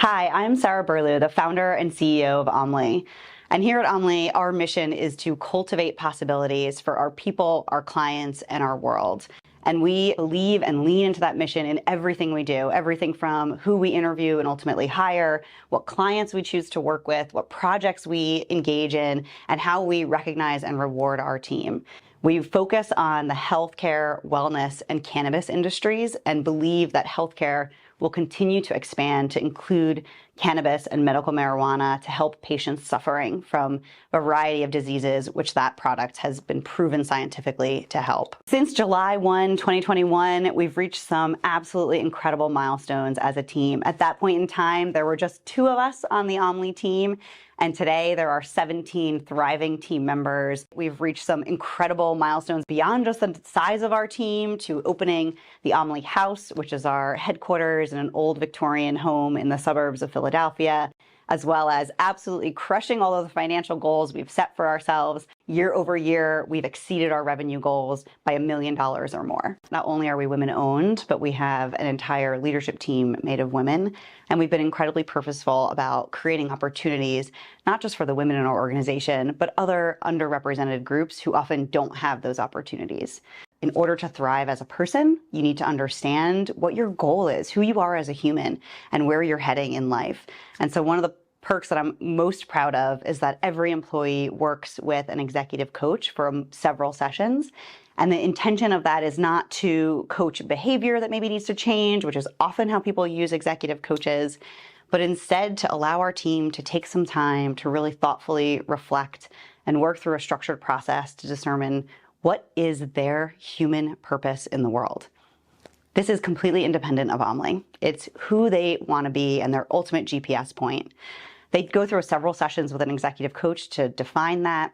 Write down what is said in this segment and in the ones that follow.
Hi, I'm Sarah Burlew, the founder and CEO of Omlie. And here at Omlie, our mission is to cultivate possibilities for our people, our clients, and our world. And we believe and lean into that mission in everything we do, everything from who we interview and ultimately hire, what clients we choose to work with, what projects we engage in, and how we recognize and reward our team. We focus on the healthcare, wellness, and cannabis industries and believe that healthcare will continue to expand to include cannabis and medical marijuana to help patients suffering from a variety of diseases, which that product has been proven scientifically to help. Since July 1, 2021, we've reached some absolutely incredible milestones as a team. At that point in time, there were just 2 of us on the Omlie team, and today there are 17 thriving team members. We've reached some incredible milestones beyond just the size of our team to opening the Omlie House, which is our headquarters in an old Victorian home in the suburbs of Philadelphia, as well as absolutely crushing all of the financial goals we've set for ourselves. Year over year, we've exceeded our revenue goals by $1 million or more. Not only are we women-owned, but we have an entire leadership team made of women, and we've been incredibly purposeful about creating opportunities, not just for the women in our organization, but other underrepresented groups who often don't have those opportunities. In order to thrive as a person, you need to understand what your goal is, who you are as a human, and where you're heading in life. And so one of the perks that I'm most proud of is that every employee works with an executive coach for several sessions. And the intention of that is not to coach behavior that maybe needs to change, which is often how people use executive coaches, but instead to allow our team to take some time to really thoughtfully reflect and work through a structured process to determine what is their human purpose in the world. This is completely independent of Omlie. It's who they want to be and their ultimate GPS point. They go through several sessions with an executive coach to define that.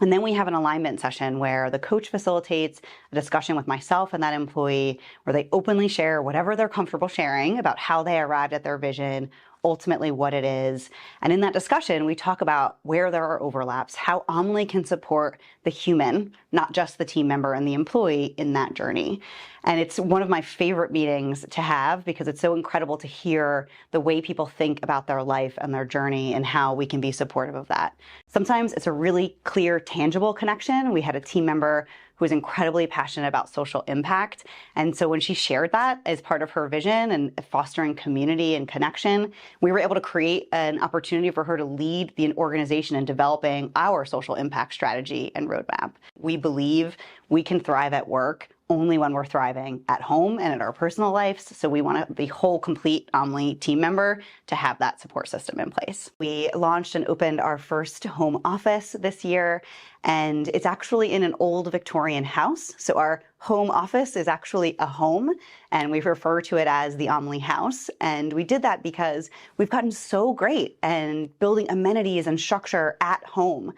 And then we have an alignment session where the coach facilitates a discussion with myself and that employee where they openly share whatever they're comfortable sharing about how they arrived at their vision, ultimately what it is. And in that discussion, we talk about where there are overlaps, how Omlie can support the human, not just the team member and the employee in that journey. And it's one of my favorite meetings to have because it's so incredible to hear the way people think about their life and their journey and how we can be supportive of that. Sometimes it's a really clear, tangible connection. We had a team member who was incredibly passionate about social impact. And so when she shared that as part of her vision and fostering community and connection, we were able to create an opportunity for her to lead the organization in developing our social impact strategy and roadmap. We believe we can thrive at work only when we're thriving at home and in our personal lives. So we want to be whole, complete Omlie team member to have that support system in place. We launched and opened our first home office this year, and it's actually in an old Victorian house. So our home office is actually a home, and we refer to it as the Omlie House. And we did that because we've gotten so great and building amenities and structure at home.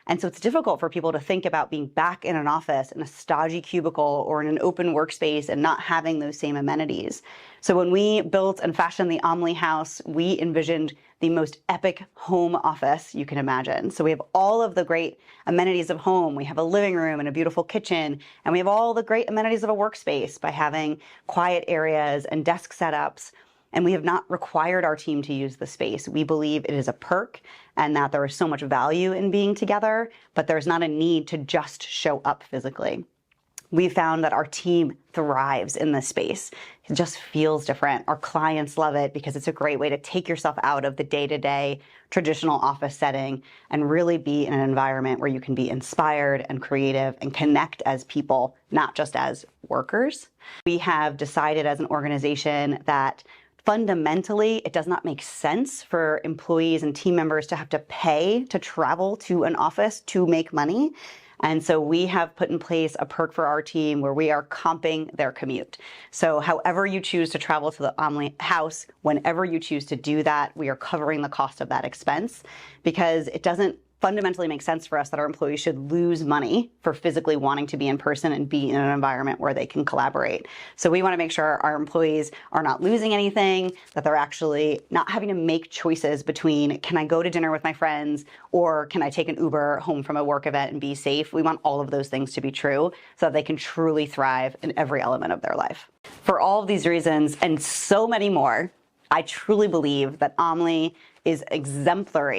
And so it's difficult for people to think about being back in an office in a stodgy cubicle or in an open workspace and not having those same amenities. So when we built and fashioned the Omlie House, we envisioned the most epic home office you can imagine. So we have all of the great amenities of home. We have a living room and a beautiful kitchen, and we have all the great amenities of a workspace by having quiet areas and desk setups. And we have not required our team to use the space. We believe it is a perk and that there is so much value in being together, but there's not a need to just show up physically. We found that our team thrives in this space. It just feels different. Our clients love it because it's a great way to take yourself out of the day-to-day traditional office setting and really be in an environment where you can be inspired and creative and connect as people, not just as workers. We have decided as an organization that fundamentally, it does not make sense for employees and team members to have to pay to travel to an office to make money. And so we have put in place a perk for our team where we are comping their commute. So however you choose to travel to the Omlie House, whenever you choose to do that, we are covering the cost of that expense because it doesn't fundamentally make sense for us that our employees should lose money for physically wanting to be in person and be in an environment where they can collaborate. So we want to make sure our employees are not losing anything, that they're actually not having to make choices between, can I go to dinner with my friends or can I take an Uber home from a work event and be safe? We want all of those things to be true so that they can truly thrive in every element of their life. For all of these reasons and so many more, I truly believe that Omlie is exemplary